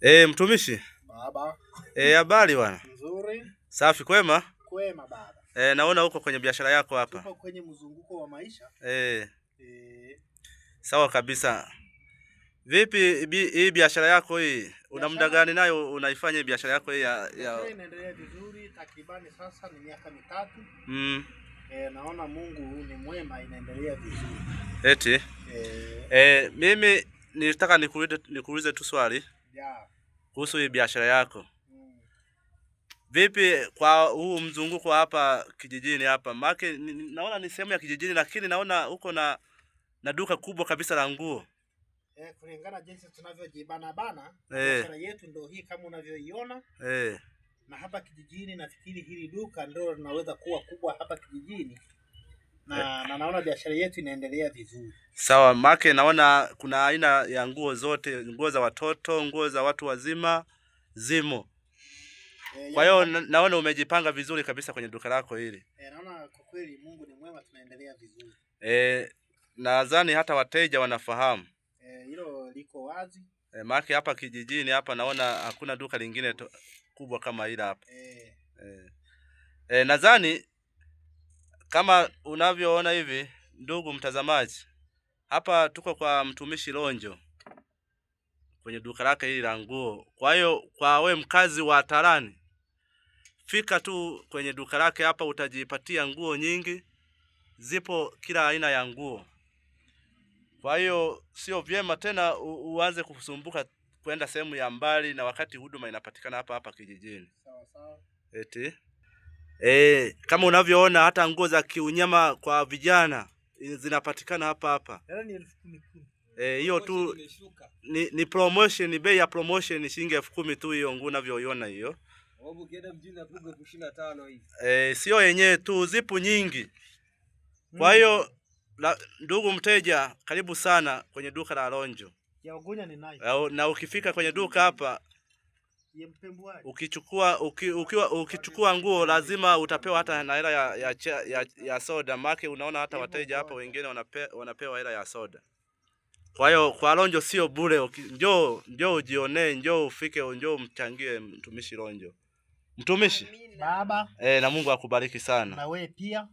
Mtumishi. Baba. Habari bwana? Nzuri. Safi, kwema? Kwema baba. Naona uko kwenye biashara yako hapa. Tuko kwenye mzunguko wa maisha. Sawa kabisa. Vipi hii biashara yako hii? Una muda gani nayo unaifanya biashara yako hii ya inaendelea vizuri, takribani sasa ni miaka 3. Naona Mungu ni mwema, inaendelea vizuri. Eti? Mimi nilitaka nikuulize tu swali. Kuhusu hii biashara yako. Vipi kwa huu mzunguko hapa kijijini hapa? Maana naona ni sehemu ya kijijini, lakini naona uko na duka kubwa kabisa la nguo. Kulingana jinsi tunavyojibana bana, biashara yetu ndio hii kama unavyoiona. Na hapa kijijini nafikiri hili duka ndio linaweza kuwa kubwa hapa kijijini. Na naona biashara yetu inaendelea vizuri. Sawa, maana naona kuna aina ya nguo zote, nguo za watoto, nguo za watu wazima zimo. Kwa hiyo naona umejipanga vizuri kabisa kwenye duka lako hili. Naona kwa kweli Mungu ni mwema, tunaendelea vizuri. Nadhani hata wateja wanafahamu. Hilo liko wazi. Maana hapa kijijini hapa naona hakuna duka lingine kubwa kama hili hapa. Nadhani kama unavyoona hivi, ndugu mtazamaji, hapa tuko kwa mtumishi Lonjo kwenye duka lake hili la nguo. Kwa hiyo kwa we mkazi wa Tarani, fika tu kwenye duka lake hapa, utajipatia nguo nyingi, zipo kila aina ya nguo. Kwa hiyo sio vyema tena uanze kusumbuka kwenda sehemu ya mbali, na wakati huduma inapatikana hapa hapa kijijini. Sawa sawa. Eti? Kama unavyoona hata nguo za kiunyama kwa vijana zinapatikana hapa hapa. Ni 10,000. Hiyo tu ni promotion, ni bei ya promotion shilingi 10,000 tu hiyo nguo unavyoiona hiyo. Sababu ukienda mjini nakuga 25 hivi. Sio yenyewe tu, zipo nyingi. Kwa hiyo ndugu mteja, karibu sana kwenye duka la Lonjo. Ya ugonya ni nice. Na ukifika kwenye duka hapa, ukichukua nguo lazima utapewa hata na hela ya soda. Maana unaona hata wateja hapa wengine wanapewa hela ya soda. Kwa hiyo kwa Lonjo sio bure. Njoo ujione, njoo ufike, njoo mchangie mtumishi Lonjo. Mtumishi? Baba. Na Mungu akubariki sana. Na wewe pia.